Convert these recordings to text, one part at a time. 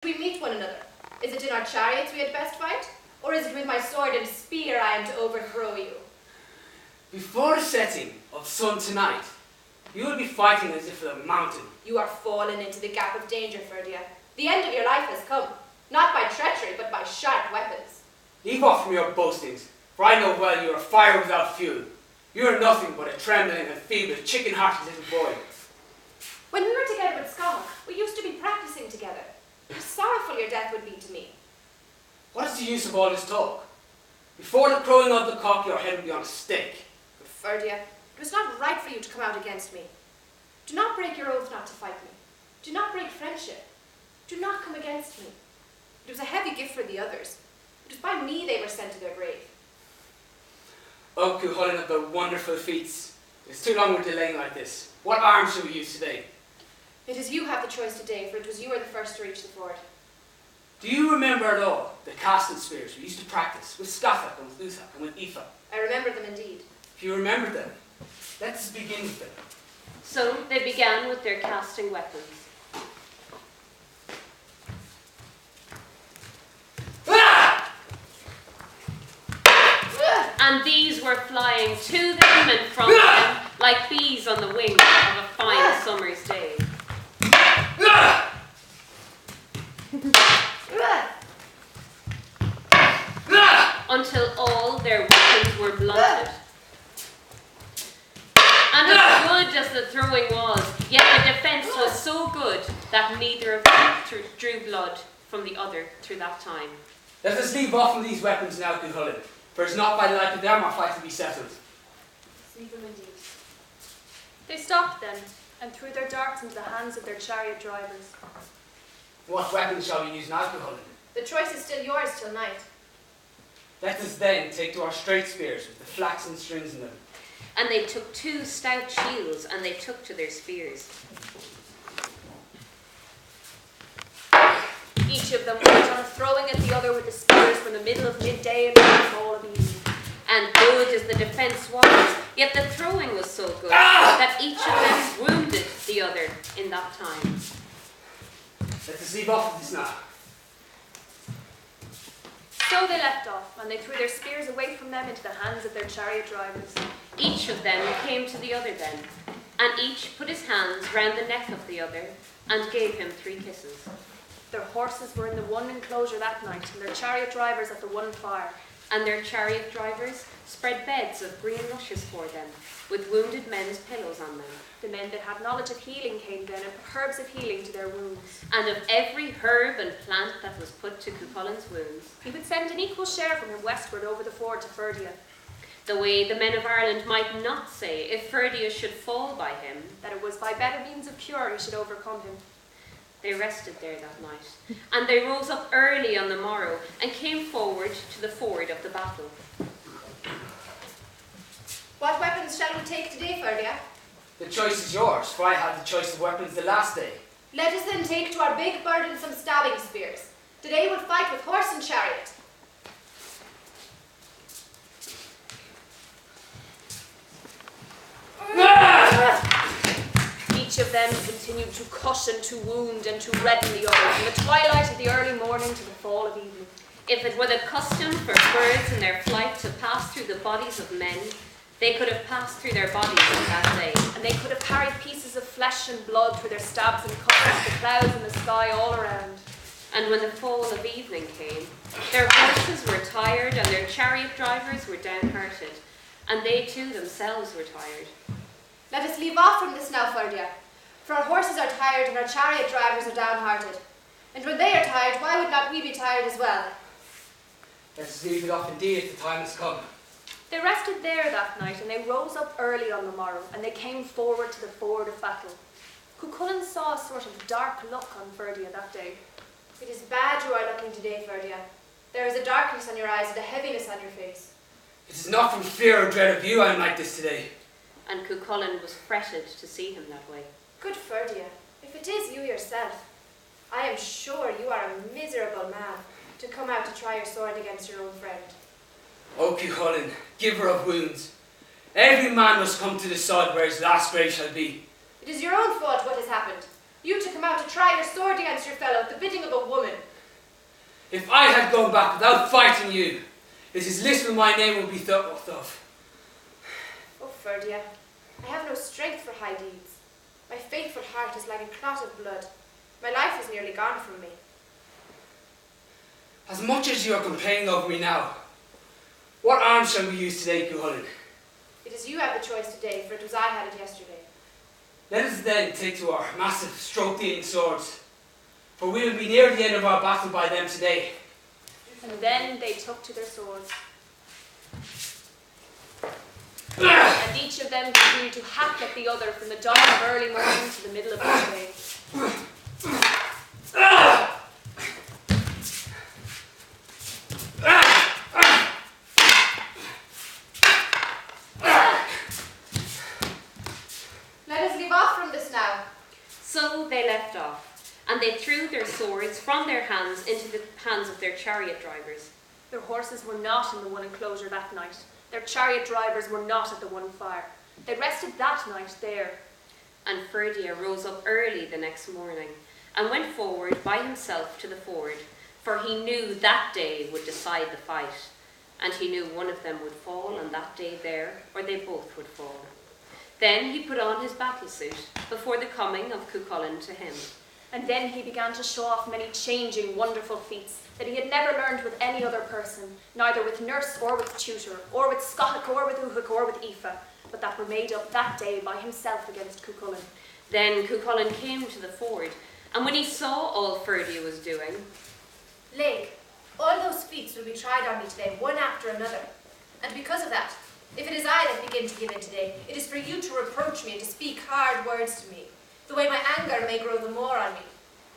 We meet one another. Is it in our chariots we had best fight? Or is it with my sword and spear I am to overthrow you? Before the setting of sun tonight, you will be fighting as if for the mountain. You are fallen into the gap of danger, Ferdia. The end of your life has come, not by treachery, but by sharp weapons. Leave off from your boastings, for I know well you are fire without fuel. You are nothing but a trembling and feeble, chicken-hearted little boy. When we were together with Scott, we used to be practicing together. How sorrowful your death would be to me. What is the use of all this talk? Before the crowing of the cock, your head will be on a stake. But Ferdia, it was not right for you to come out against me. Do not break your oath not to fight me. Do not break friendship. Do not come against me. It was a heavy gift for the others. It was by me they were sent to their grave. O Cuchulainn of the wonderful feats. It's too long we're delaying like this. What arms shall we use today? It is you have the choice today, for it was you who were the first to reach the ford. Do you remember at all the casting spears we used to practice with Scathach and with Uthach and with Aoife? I remember them indeed. If you remember them, let us begin with them. So they began with their casting weapons. And these were flying to them and from them like bees on the wing of a fine summer's day. Until all their weapons were blunted. And as good as the throwing was, yet the defence was so good that neither of them drew blood from the other through that time. Let us leave off from these weapons now, Cuchulainn, for it is not by the light of them our fight will be settled. Leave them indeed. They stopped then, and threw their darts into the hands of their chariot drivers. What weapons shall we use now, Cuchulainn? The choice is still yours till night. Let us then take to our straight spears with the flaxen strings in them. And they took 2 stout shields, and they took to their spears. Each of them went on throwing at the other with the spears from the middle of midday and the fall of evening. And good as the defence was, yet the throwing was so good that each of them wounded the other in that time. Let us leave off of this now. So they left off, and they threw their spears away from them into the hands of their chariot drivers. Each of them came to the other then, and each put his hands round the neck of the other, and gave him 3 kisses. Their horses were in the one enclosure that night, and their chariot drivers at the one fire. And their chariot drivers spread beds of green rushes for them, with wounded men's pillows on them. The men that had knowledge of healing came then, and put herbs of healing to their wounds. And of every herb and plant that was put to Cuchulainn's wounds, He would send an equal share from him westward over the ford to Ferdia, the way the men of Ireland might not say, if Ferdia should fall by him, that it was by better means of cure he should overcome him. they rested there that night. And they rose up early on the morrow, and came forward to the ford of the battle. What weapons shall we take today, Ferdia? The choice is yours, for I had the choice of weapons the last day. Let us then take to our big burdensome stabbing spears. Today we'll fight with horse and chariot. Each of them continued to cut and to wound and to redden the other, from the twilight of the early morning to the fall of evening. If it were the custom for birds in their flight to pass through the bodies of men, they could have passed through their bodies on that day. And they could have carried pieces of flesh and blood through their stabs and cuts of the clouds and the sky all around. And when the fall of evening came, their horses were tired and their chariot drivers were downhearted, and they too themselves were tired. Let us leave off from this now, Ferdia. For our horses are tired and our chariot drivers are downhearted. And when they are tired, why would not we be tired as well? Let us leave it off indeed if the time has come. They rested there that night, and they rose up early on the morrow, and they came forward to the ford of battle. Cuchulainn saw a sort of dark look on Ferdia that day. It is bad you are looking today, Ferdia. There is a darkness on your eyes and a heaviness on your face. It is not from fear or dread of you I am like this today. And Cuchulainn was fretted to see him that way. Good Ferdia, if it is you yourself, I am sure you are a miserable man to come out to try your sword against your own friend. O Cuchulainn, giver of wounds, every man must come to the sod where his last grave shall be. It is your own fault what has happened. You to come out to try your sword against your fellow at the bidding of a woman. If I had gone back without fighting you, it is little my name would be thought of. Oh, Ferdia, I have no strength for high deeds. My faithful heart is like a clot of blood. My life is nearly gone from me. As much as you are complaining over me now, what arms shall we use today, Cuchulainn? It is you have the choice today, for it was I had it yesterday. Let us then take to our massive, stroke-dealing swords, for we will be near the end of our battle by them today. And then they took to their swords. And each of them continued to hack at the other from the dawn of early morning to the middle of the day. Let us leave off from this now. So they left off, and they threw their swords from their hands into the hands of their chariot drivers. Their horses were not in the one enclosure that night. Their chariot drivers were not at the one fire. They rested that night there. And Ferdia rose up early the next morning, and went forward by himself to the ford, for he knew that day would decide the fight, and he knew one of them would fall on that day there, or they both would fall. Then he put on his battle suit before the coming of Cuchulainn to him. And then he began to show off many changing, wonderful feats that he had never learned with any other person, neither with nurse or with tutor, or with Scottic or with Uhuk or with Aoife, but that were made up that day by himself against Cuchulainn. Then Cuchulainn came to the ford, and when he saw all Ferdia was doing, Leg, all those feats will be tried on me today, one after another. And because of that, if it is I that begin to give in today, it is for you to reproach me and to speak hard words to me, the way my anger may grow the more on me.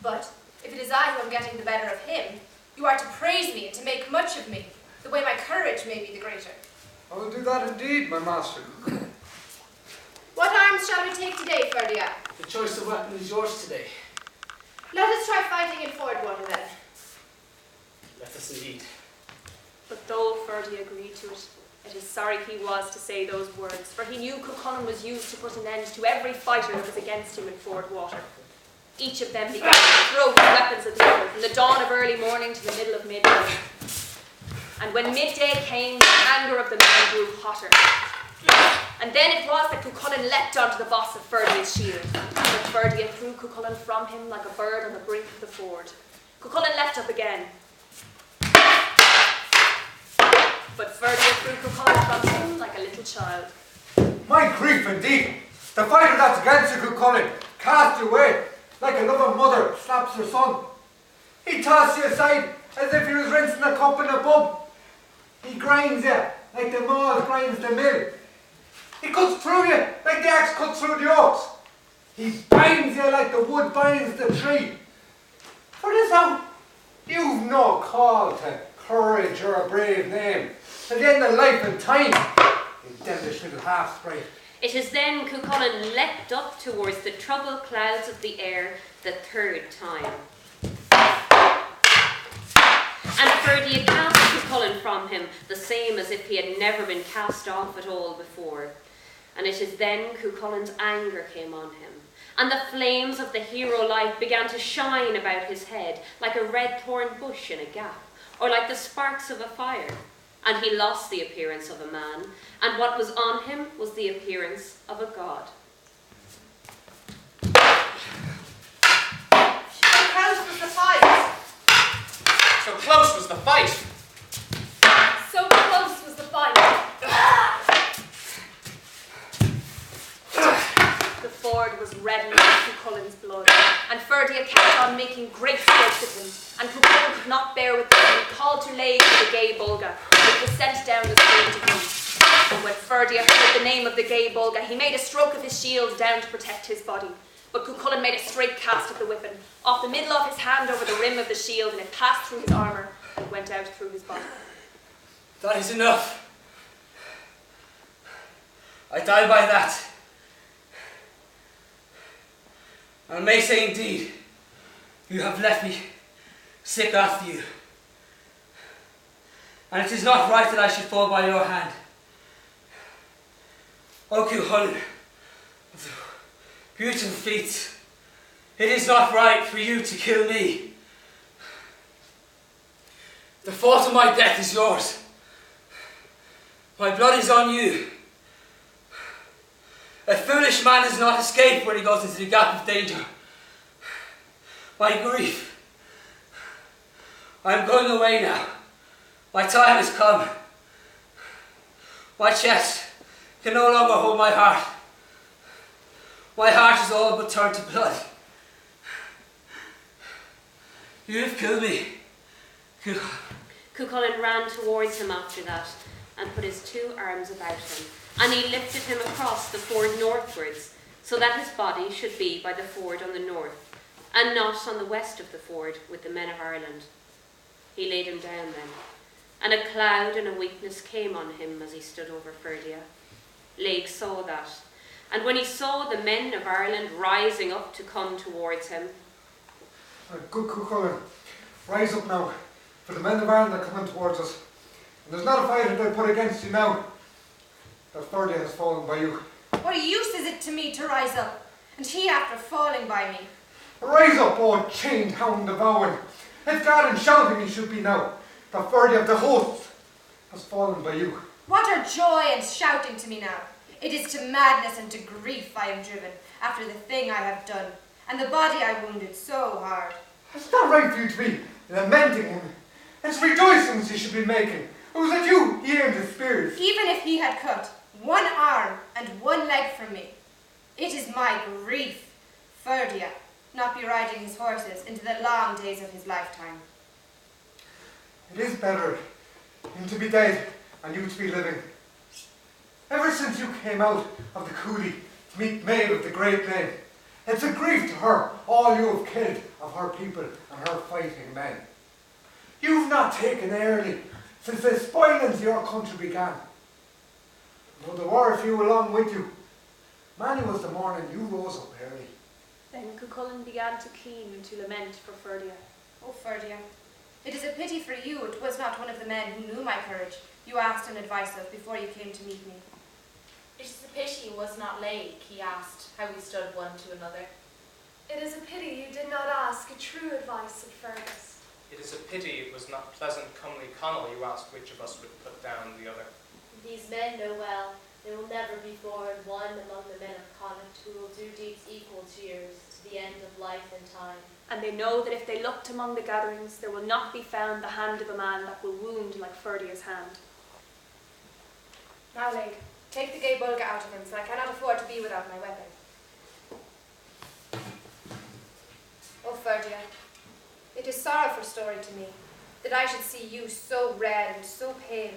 But if it is I who am getting the better of him, you are to praise me and to make much of me, the way my courage may be the greater. I will do that indeed, my master. What arms shall we take today, Ferdia? The choice of weapon is yours today. Let us try fighting in Fordwater then. Let us indeed. But though Ferdia agreed to it, it is sorry he was to say those words, for he knew Cuchulainn was used to put an end to every fighter that was against him in Fordwater. Each of them began to throw his weapons at the other, from the dawn of early morning to the middle of midday. And when midday came, the anger of the men grew hotter. And then it was that Cuchulainn leapt onto the boss of Ferdia's shield. But Ferdia threw Cuchulainn from him like a bird on the brink of the ford. Cuchulainn leapt up again. But Ferdia threw Cuchulainn from him like a little child. My grief indeed! The fighter that's against you, Cuchulainn, cast you away like a loving mother slaps her son. He tossed you aside as if he was rinsing a cup in a pub. He grinds you like the malt grinds the mill. He cuts through you like the axe cuts through the oaks. He binds you like the wood binds the tree. For this out, you've no call to courage or a brave name. At the end of life and time, you devilish little half-sprite. it is then Cuchulainn leapt up towards the troubled clouds of the air the third time. And Ferdia cast Cuchulainn from him, the same as if he had never been cast off at all before. And it is then Cuchulainn's anger came on him, and the flames of the hero light began to shine about his head like a red thorn bush in a gap, or like the sparks of a fire. And he lost the appearance of a man, and what was on him was the appearance of a god. So close was the fight. So close was the fight. So close was the fight. The ford was reddened with Cuchulainn's blood, and Ferdia kept on making great strokes at him, and Cuchulainn could not bear with this, and he called to Laig for the gay Bulga, which was sent down the stream to him. And when Ferdia heard the name of the gay Bulga, he made a stroke of his shield down to protect his body. But Cuchulainn made a straight cast at the weapon, off the middle of his hand over the rim of the shield, and it passed through his armour and went out through his body. That is enough. I die by that. And I may say indeed, you have left me sick after you. And it is not right that I should fall by your hand. O Cuchulainn, of the beautiful feats It is not right for you to kill me. The fault of my death is yours. My blood is on you. A foolish man does not escape when he goes into the gap of danger. My grief. I am going away now. My time has come. My chest can no longer hold my heart. My heart is all but turned to blood. You have killed me. Cuchulainn ran towards him after that and put his 2 arms about him, and he lifted him across the ford northwards, so that his body should be by the ford on the north, and not on the west of the ford with the men of Ireland. He laid him down then, and a cloud and a weakness came on him as he stood over Ferdia. Laig saw that, and when he saw the men of Ireland rising up to come towards him, Good Cuchulainn, rise up now, for the men of Ireland are coming towards us. And there's not a fighter they'll put against you now. That Ferdia has fallen by you. What use is it to me to rise up, and he after falling by me? Rise up, O chained hound of Owen. It's God and shouting he should be now. The Ferdia of the hosts has fallen by you. What are joy and shouting to me now? It is to madness and to grief I am driven, after the thing I have done, and the body I wounded so hard. It's not right for you to be lamenting him. It's rejoicings you should be making. It was at you he aimed his spears. Even if he had cut 1 arm and 1 leg from me, it is my grief, Ferdia, not be riding his horses into the long days of his lifetime. It is better him to be dead and you to be living. Ever since you came out of the coulee to meet Maeve of the Great Lane, it's a grief to her all you have killed of her people and her fighting men. You've not taken early since the spoilings of your country began. Though there were a few along with you, many was the morning you rose up early. Then Cuchulainn began to keen and to lament for Ferdia. Oh, Ferdia, it is a pity for you it was not one of the men who knew my courage you asked and advice of before you came to meet me. It is a pity it was not Laig, he asked, how we stood one to another. It is a pity you did not ask a true advice of Fergus. It is a pity it was not pleasant comely Connell you asked which of us would put down the other. These men know well there will never be born one among the men of Connacht who will do deeds equal to yours to the end of life and time. And they know that if they looked among the gatherings, there will not be found the hand of a man that will wound like Ferdia's hand. Now, Laig, take the gay bulga out of him, for I cannot afford to be without my weapon. Oh, Ferdia, it is sorrowful story to me, that I should see you so red and so pale,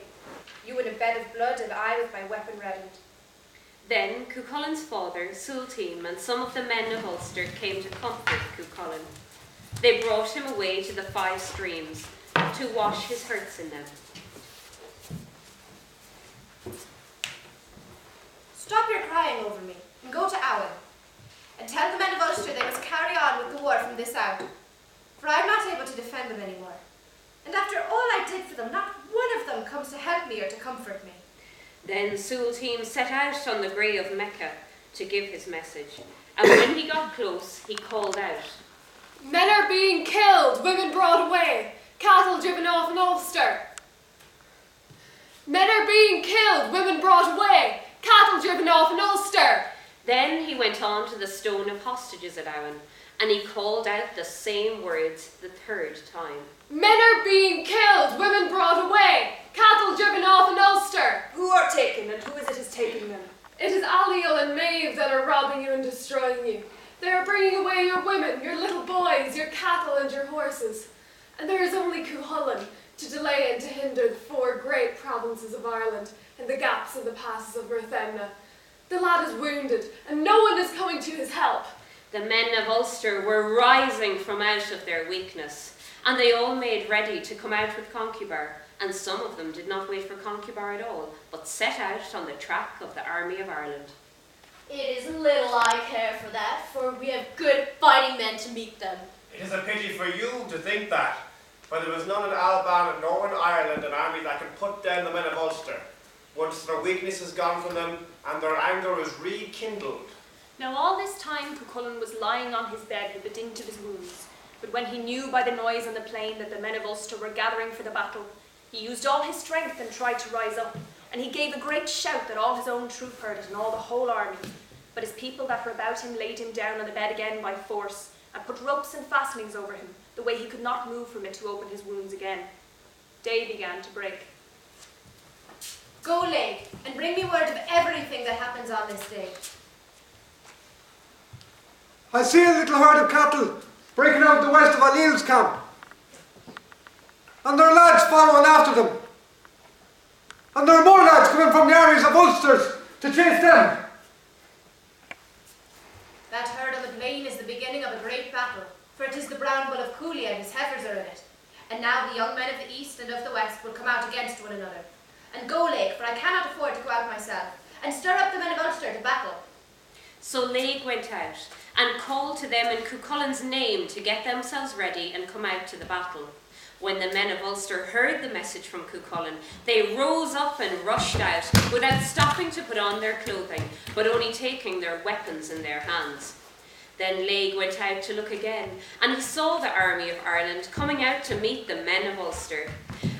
you in a bed of blood and I with my weapon reddened. Then Cuchulainn's father, Sulteam, and some of the men of Ulster came to comfort Cuchulainn. They brought him away to the 5 streams to wash his hurts in them. Stop your crying over me, and go to Owen, and tell the men of Ulster they must carry on with the war from this out, for I am not able to defend them any more. And after all I did for them, not one of them comes to help me or to comfort me. Then Sulteam set out on the grey of Mecca to give his message, and when he got close, he called out, Men are being killed, women brought away, cattle driven off in Ulster. Men are being killed, women brought away, cattle driven off in Ulster. Then he went on to the stone of hostages at Owen, and he called out the same words the 3rd time. Men are being killed, women brought away, cattle driven off in Ulster. Who are taken, and who is it is taking them? It is Aliel and Maeve that are robbing you and destroying you. They are bringing away your women, your little boys, your cattle and your horses. And there is only Cuchulainn to delay and to hinder the 4 great provinces of Ireland and the gaps in the passes of Ruthenna. The lad is wounded, and no one is coming to his help. The men of Ulster were rising from out of their weakness, and they all made ready to come out with Concubar, and some of them did not wait for Concubar at all, but set out on the track of the army of Ireland. It is little I care for that, for we have good fighting men to meet them. It is a pity for you to think that, for there was none in Alban nor in Ireland an army that can put down the men of Ulster, once their weakness is gone from them and their anger is rekindled. Now all this time Cuchulainn was lying on his bed with the dint of his wounds, but when he knew by the noise on the plain that the men of Ulster were gathering for the battle, he used all his strength and tried to rise up, and he gave a great shout that all his own troop heard it and all the whole army. But his people that were about him laid him down on the bed again by force, and put ropes and fastenings over him, the way he could not move from it to open his wounds again. Day began to break. Go, Lay, and bring me word of everything that happens on this day. I see a little herd of cattle breaking out the west of O'Neill's camp, and there are lads following after them. And there are more lads coming from the armies of Ulster's to chase them. That herd on the plain is the beginning of a great battle, for it is the brown bull of Cooley and his heifers are in it. And now the young men of the east and of the west will come out against one another. And go, Lake, for I cannot afford to go out myself, and stir up the men of Ulster to battle. So Lake went out and called to them in Cuchulainn's name to get themselves ready and come out to the battle. When the men of Ulster heard the message from Cuchulainn, they rose up and rushed out, without stopping to put on their clothing, but only taking their weapons in their hands. Then Laig went out to look again, and he saw the army of Ireland coming out to meet the men of Ulster.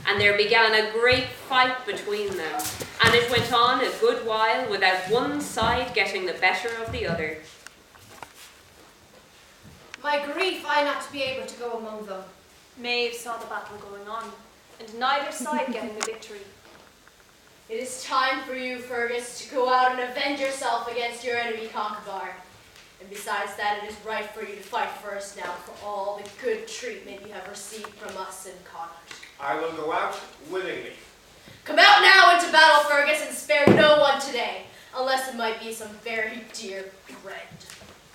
And there began a great fight between them, and it went on a good while without one side getting the better of the other. My grief, I not to be able to go among them. Maeve saw the battle going on, and neither side getting the victory. It is time for you, Fergus, to go out and avenge yourself against your enemy Conchobar. And besides that, it is right for you to fight first now for all the good treatment you have received from us in Connacht. I will go out willingly. Come out now into battle, Fergus, and spare no one today, unless it might be some very dear friend.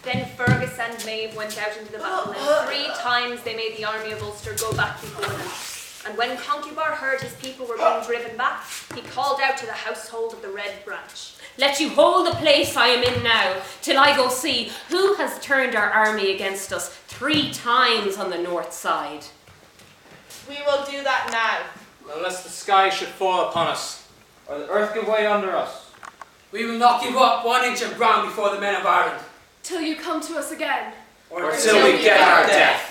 Then Fergus and Maeve went out into the battle, and 3 times they made the army of Ulster go back before them. And when Conchobar heard his people were being driven back, he called out to the household of the Red Branch. Let you hold the place I am in now, till I go see who has turned our army against us 3 times on the north side. We will do that now. Unless the sky should fall upon us, or the earth give way under us. We will not give up 1 inch of ground before the men of Ireland. Till you come to us again. Or till we get our death.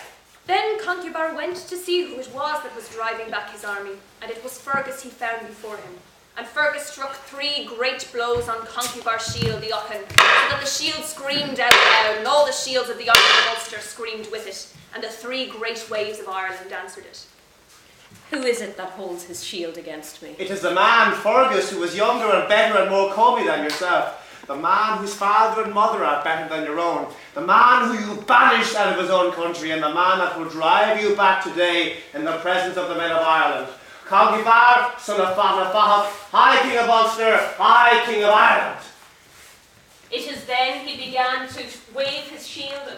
Then Conchobar went to see who it was that was driving back his army, and it was Fergus he found before him. And Fergus struck 3 great blows on Conchobar's shield, the Ochen, so that the shield screamed out loud, and all the shields of the army of Ulster screamed with it, and the 3 great waves of Ireland answered it. Who is it that holds his shield against me? It is the man, Fergus, who is younger and better and more comely than yourself. The man whose father and mother are better than your own. The man who you banished out of his own country, and the man that will drive you back today in the presence of the men of Ireland. Conchobar, son of Fahak, High King of Ulster, High King of Ireland. It is then he began to wave his shield